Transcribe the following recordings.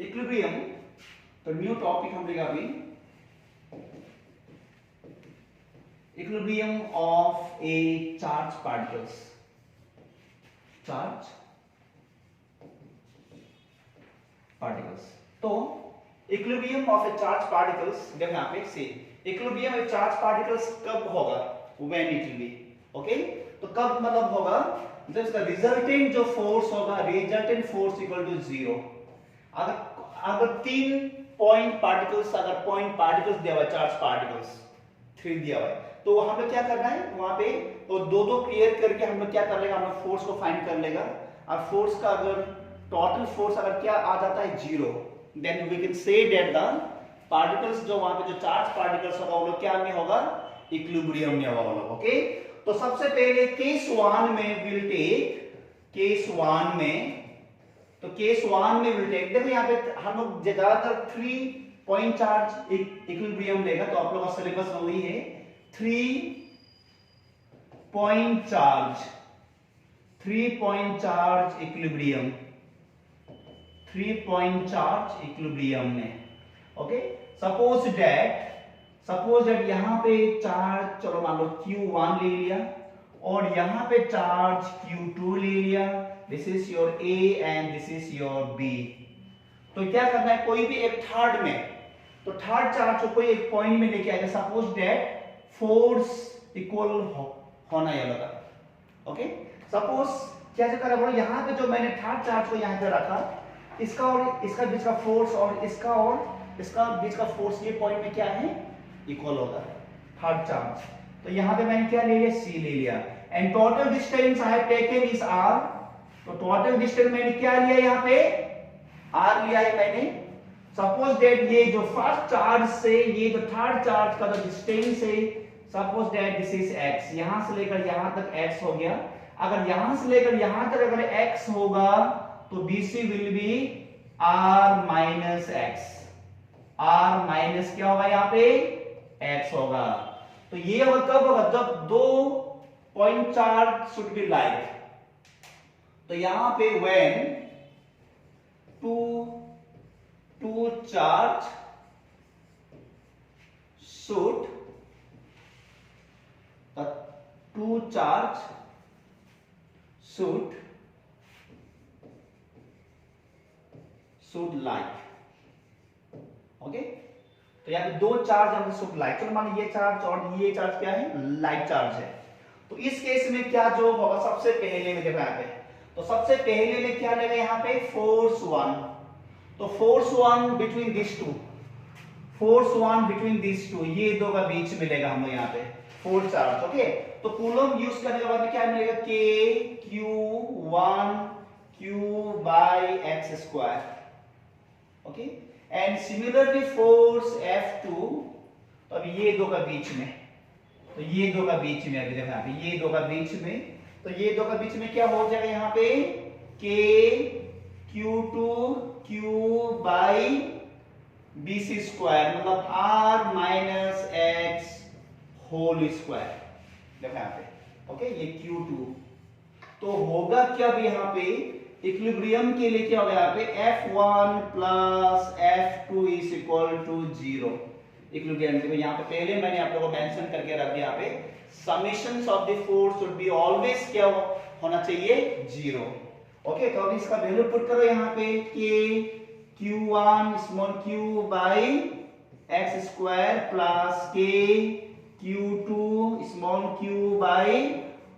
Equilibrium, तो new topic हम लेगा अभी, equilibrium of a charge particles, charge particles. तो equilibrium of a charge particles, देखो यहां पे see equilibrium of charge particles कब होगा, when it will be, okay. तो कब मतलब होगा, जब इसका रिजल्टेंट जो फोर्स होगा, रिजल्टेंट फोर्स इक्वल टू 0। अगर 3 पॉइंट पार्टिकल्स, अगर पॉइंट पार्टिकल्स दिया हुआ, चार्ज पार्टिकल्स 3 दिया हुआ है, तो हम लोग क्या करना है वहां पे, तो दो क्लियर करके हम लोग क्या कर लेगा, हम लोग फोर्स को फाइंड कर लेगा। और फोर्स का अगर टोटल फोर्स अगर क्या आ जाता है 0, then we can say that the particles, जो वहां पे जो चार्ज पार्टिकल्स होगा वो लोग क्या में होगा, इक्विलिब्रियम में होगा वो लोग, ओके। तो सबसे पहले केस 1 में विल टेक, केस 1 में, तो केस 1 में विल टेक, देखो यहाँ पे हम लोग ज्यादातर 3 पॉइंट चार्ज इक्विलिब्रियम लेगा, तो आप लोगों का सिलेबस में वही है 3 point charge, 3 point charge equilibrium, 3 point charge equilibrium में, ओके। सपोज दैट यहां पे चार्ज, चलो मान लो Q1 ले लिया, और यहां पे चार्ज Q2 ले लिया, this is your A and this is your B। तो क्या करना है, कोई भी एक थर्ड में, तो थर्ड चार्ज को कोई एक पॉइंट में लेके आएगा, सपोज दैट फोर्स इक्वल होना ये लगा, ओके। सपोज क्या करा बोलो, यहां पे जो मैंने थर्ड चार्ज को यहां पे रखा, इसका और इसका बीच का फोर्स और इसका बीच का फोर्स, ये पॉइंट में क्या है, इक्वल होगा, थर्ड चार्ज। तो यहां पे मैंने क्या ले लिया, C ले लिया, and total distance I have taken is R। तो टोटल डिस्टेंस मैंने क्या लिया, यहां पे R लिया है मैंने। सपोज दैट ये जो फर्स्ट चार्ज से ये जो थर्ड चार्ज का जो डिस्टेंस है, suppose that this is x, यहां से लेकर यहां तक x हो गया। अगर यहां से लेकर यहां तक अगर x होगा, तो BC will be R minus x, R minus क्या होगा यहाँ पे, x होगा। तो ये होगा कब होगा, जब 2 point charge should be like, तो यहां पे when two charge should, two charge should like, okay. तो यहाँ पे 2 चार्ज हम शुड लाइक, चलो मान ये चार्ज और ये चार्ज क्या है, लाइक चार्ज है। तो इस केस में क्या जो होगा, सबसे पहले में देखो यहाँ पे, तो सबसे पहले में क्या लेगा यहाँ पे, फोर्स 1। तो force 1 between this two, force 1 between this two, ये दो का बीच मिलेगा हमें यहाँ पे फोर्स चार्ज, ओके। तो कूलम यूज करने के बाद क्या मिलेगा, K1 Q by x square, okay. And similarly force F2, तो अभी ये दो का बीच में, तो ये दो का बीच में, अभी देखो यहाँ पे ये दो का बीच में, तो ये दो का बीच में क्या हो जाएगा यहाँ पे, Q2 Q by BC square, मतलब R minus x whole square, देखो यहाँ पे, ओके। ये Q2, तो होगा क्या भी यहाँ पे, इक्विलिब्रियम के लिए क्या होगा यहाँ पे, F1 plus F2 is equal to 0। Equilibrium के यहाँ पे पहले मैंने आप लोगों को मेंशन करके रख दिया, यहाँ पे summations of the force should be always क्या होना चाहिए, 0, ओके। तो अब इसका वैल्यू पुट करो यहाँ पे, Q1 small q by x square plus Q2 small q by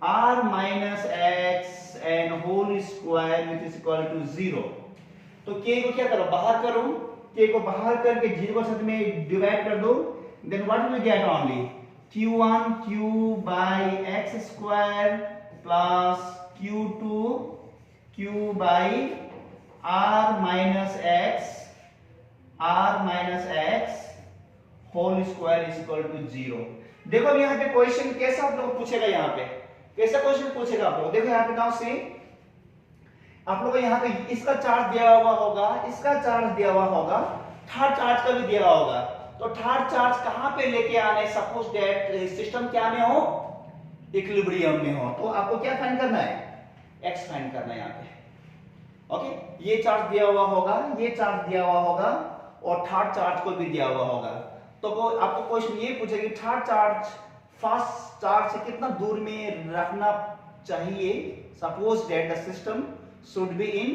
R minus x and whole square which is equal to 0। तो k को क्या करो, बाहर करो, k को बाहर करके 0 के साथ में डिवाइड कर दो, then what will get, only Q1 Q by x square plus Q2 Q by R minus x whole square is equal to 0। देखो अब यहाँ पे क्वेश्चन कैसा आप लोग पूछेगा, यहाँ पे कैसा क्वेश्चन पूछेगा आप लोग, देखो यहाँ पे नाउ से आप लोगों को यहाँ पे इसका चार्ज दिया हुआ होगा, इसका चार्ज दिया हुआ होगा, थर्ड चार्ज का भी दिया हुआ होगा। तो थर्ड चार्ज कहां पे लेके आना है, सपोज दैट सिस्टम क्या में हो, इक्विलिब्रियम में हो, तो आपको क्या फाइंड करना है, x फाइंड करना है यहाँ पे, ओके, ये चार्ज दिया हुआ होगा, ये चार्ज दिया हुआ होगा और थर्ड चार्ज को भी दिया हुआ होगा। तो आपको क्वेश्चन ये पूछेगा कि थर्ड चार्ज फर्स्ट चार्ज से कितना दूर में रखना चाहिए, suppose that the system should be in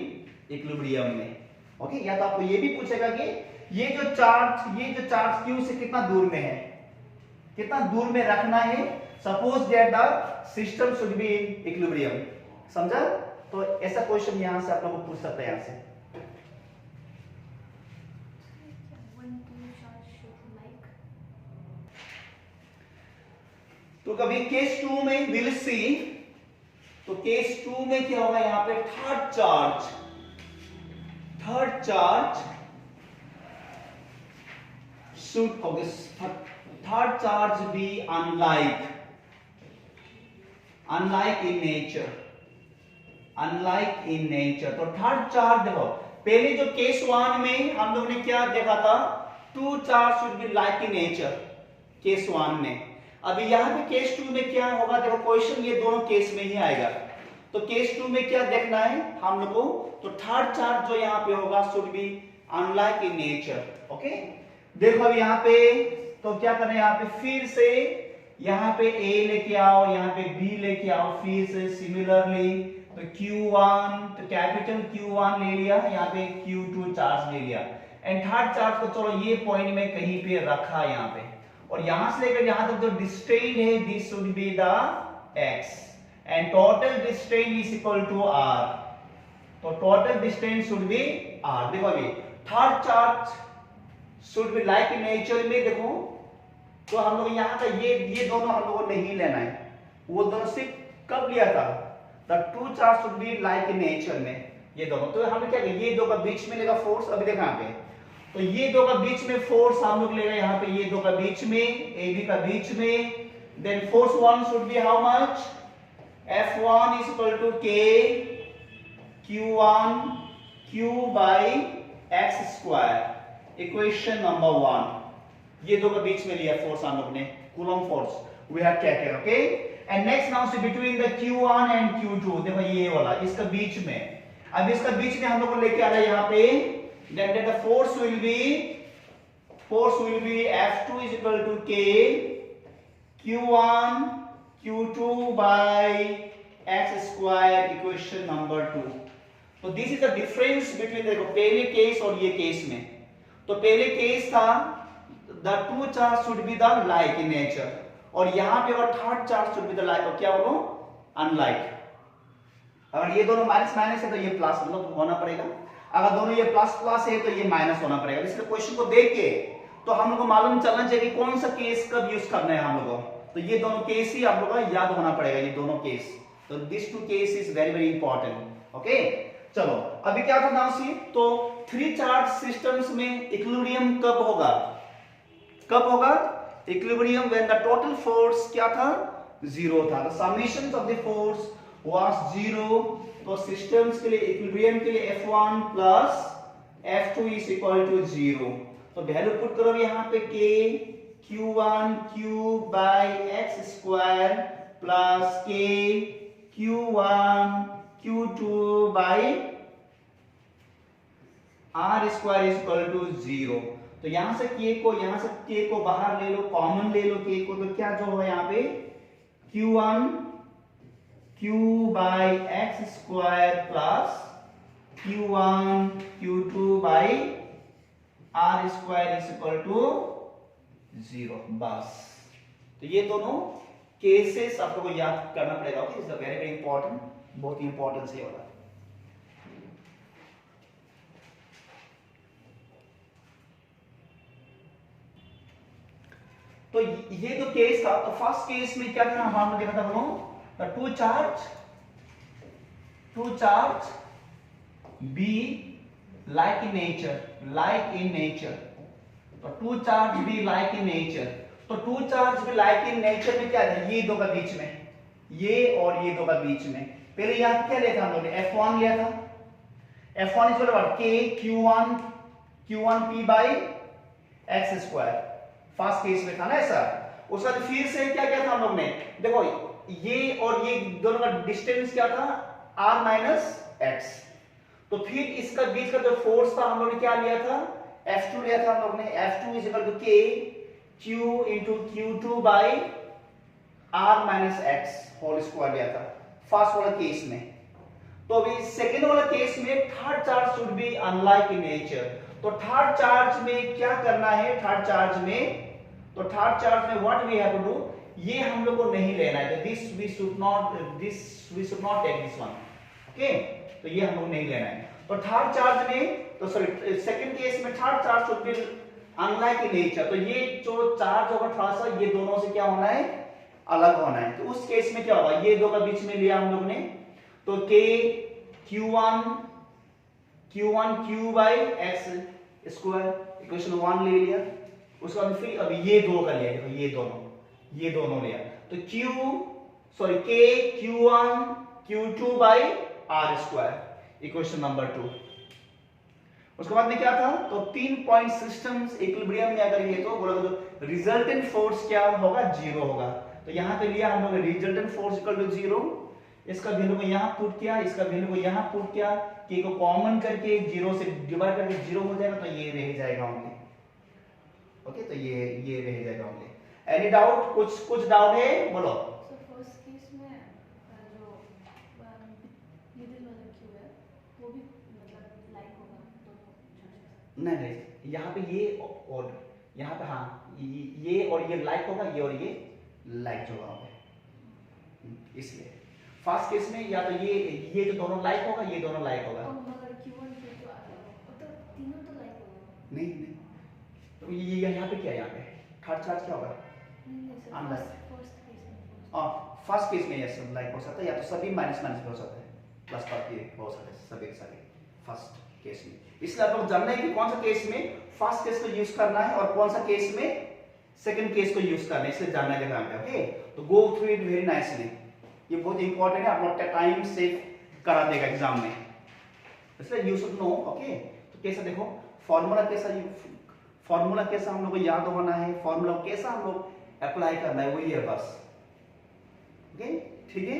equilibrium में। ओके, या तो आपको ये भी पूछेगा कि ये जो चार्ज Q से कितना दूर में है, कितना दूर में रखना है, suppose that the system should be in equilibrium. समझा? तो ऐसा क्वेश्चन यहां से आप लोग पूछ सकते हैं यहां से। तो कभी केस 2 में विल सी, तो केस 2 में क्या होगा, यहां पे third charge should, okay, third charge be unlike in nature। तो थर्ड चार्ज देखो, पहले जो केस 1 में हम लोग ने क्या देखा था, two charge should be like in nature case 1 में। अभी यहाँ पे केस 2 में क्या होगा, देखो क्वेश्चन ये दोनों केस में ही आएगा। तो केस 2 में क्या देखना है हम लोग को, तो थर्ड चार्ज जो यहाँ पे होगा should be unlike in nature। Okay, देखो अब यहाँ पे तो क्या करना है, यहाँ पे फिर से यहाँ पे A लेके आओ, यहाँ पे B लेके आओ, फिर से सिमिलरली तो Q1, तो कैपिटल Q1 ले लिया, यहाँ पे Q2 चार्ज ले लिया, एंड थर्ड चार्ज को चलो ये पॉइंट में कहीं पे रखा यहाँ पे, और यहां से लेकर यहां तक जो डिस्टेंस है this should be the x and total distance is equal to r। तो total distance should be r। देखो अभी third charge should be like in nature में, देखो तो हम लोग यहाँ का ये दोनों हम लोगों ने नहीं लेना है, वो दोनों सिर्फ कब लिया था, the two charge should be like in nature में, ये दोनों। तो हमने क्या किया, ये दो का बीच में लेगा फोर्स, अभी देखा यहाँ पे, तो ये दो का बीच में फोर्स हम लोग लेगा यहाँ पे, ये दो का बीच में, AB का बीच में, then force 1 should be how much, F1 is equal to K Q1 Q by x square, equation number 1। ये दो का बीच में लिया फोर्स हम लोग ने, Coulomb force we have taken. Okay, and next now say between the Q1 and Q2, देखो ये वाला इसका बीच में, अब इसका बीच में हम लोग को लेके आ रहा है यहाँ पे, then the force will be F2 is equal to K Q1 Q2 by x square, equation number 2। तो this is the difference between, देखो पहले केस और ये केस में, तो पहले केस था the two charge should be the like in nature, और यहाँ पे और third charge should be the like, और क्या बोलो, unlike। अगर ये दोनों माइनस माइनस है तो ये प्लस मतलब होना पड़ेगा, अगर दोनों ये प्लस प्लस है तो ये माइनस होना पड़ेगा। इसलिए क्वेश्चन को देख के तो हम लोग को मालूम चलना चाहिए कि कौन सा केस कब यूज करना है हम लोग को, तो ये दोनों केस ही आप लोग को याद होना पड़ेगा, ये दोनों केस। तो this two case is very very important. Okay, चलो अभी क्या था नाउ सी, तो थ्री चार्ज सिस्टम्स में इक्विलिब्रियम कब होगा, equilibrium when the total force क्या था, जीरो था, the summation of the force was zero. तो सिस्टम्स के लिए इक्विलिब्रियम के लिए F1 plus F2 is equal to 0। तो वैल्यू पुट करो यहाँ पे K Q1 Q by x square plus K Q1 Q2 by R square is equal to 0। तो यहां से K को बाहर ले लो, कॉमन ले लो K को, तो क्या जो है यहाँ पे Q1 Q by x square plus Q1 Q2 by R square is equal to 0। बस, तो ये दोनों केसेस आप लोगों को याद करना पड़ेगा। Okay, it's very very important, बहुत इंपॉर्टेंस है वाला। तो ये जो केस था, तो फर्स्ट केस में क्या था हमने देखा था, बोलो two charge be like in nature, तो two charge be like in nature, तो two charge be like in nature में क्या है, ये दो का बीच में, ये और ये दो का बीच में। पहले यहाँ क्या लिया था हम लोगों ने, F1 लिया था, F1 is equal to K Q1 P by x square, first case में था ना ऐसा। उसका फिर से क्या किया था हम लोग ने, देखो ये और ये दोनों का डिस्टेंस क्या था, r माइनस एक्स, तो फिर इसका बीच का जो फोर्स था हम लोग ने क्या लिया था, F2 लिया था हम लोग ने। F2 is equal to K Q into Q2 by R minus x whole square लिया था फर्स्ट वाला केस में। तो अभी सेकेंड वाला केस में third charge should be unlike in nature. तो थर्ड चार्ज में क्या करना है, थर्ड चार्ज में, तो थर्ड चार्ज में what we have to do, ये हम लोग को नहीं लेना है, this we should not take this one, okay. तो ये हम लोग नहीं लेना है। तो थर्ड चार्ज में, तो सॉरी सेकंड केस में third charge should be unlike in nature. तो ये जो चार्ज होगा थोड़ा सा ये दोनों से क्या होना है, अलग होना है। तो उस केस में क्या होगा, ये दो का बीच में लिया हम लोग ने, तो K Q1 Q by x square equation 1 ले लिया। उसके बाद फिर अब ये दो का लिया, देखो ये दोनों लिया, तो K Q1 Q2 by R square equation number 2। उसके बाद में क्या था, तो 3 पॉइंट सिस्टम्स इक्विलिब्रियम में अगर ये तो बोला तो रिजल्टेंट फोर्स क्या होगा, 0 होगा। तो यहां पे लिया हम लोग रिजल्टेंट फोर्स इक्वल टू 0, इसका वैल्यू को यहां पुट किया, इसका वैल्यू को यहां पुट किया, k को कॉमन करके 0 से डिवाइड करके 0 हो जाएगा, तो ये रह जाएगा ओनली, ओके। तो ये रह जाएगा ओनली। एनी डाउट, कुछ डाउट है, बोलो। सो फर्स्ट केस में जो मिडिल वाला क्यू है वो भी मतलब लाइक होगा दोनों। नहीं यहाँ पे ये और यहाँ पे हाँ ये और ये लाइक होगा, ये और ये लाइक होगा, इसलिए फर्स्ट केस में या तो ये जो दोनों लाइक होगा, ये दोनों लाइक होगा। मगर Q1 Q2 तो तीनों तो लाइक होगा। नहीं तो ये यहाँ पे क्या है, यहाँ पे थर्ड चार्ज क्या होगा, अनलाइक। फर्स्ट केस में ये सब लाइक हो सकता है, या तो सभी माइनस माइनस हो सकता है, प्लस प्लस ये हो सकता है, सभी फर्स्ट केस में। इसलिए आप लोग जानना है कि कौन सा केस में फर्स्ट केस को यूज करना है और कौन सा केस में सेकंड केस को यूज करना है, इसलिए जानना है जगह पे, ओके। तो go through it very nicely, ये बहुत इंपॉर्टेंट है, आप लोग टाइम सेव करा देगा एग्जाम में, इसलिए यू शुड नो, ओके। तो कैसा देखो फॉर्मूला कैसा हम लोग को याद होना है, फॉर्मूला कैसा हम लोग अप्लाई करना है, वही है बस, ओके, ठीक है।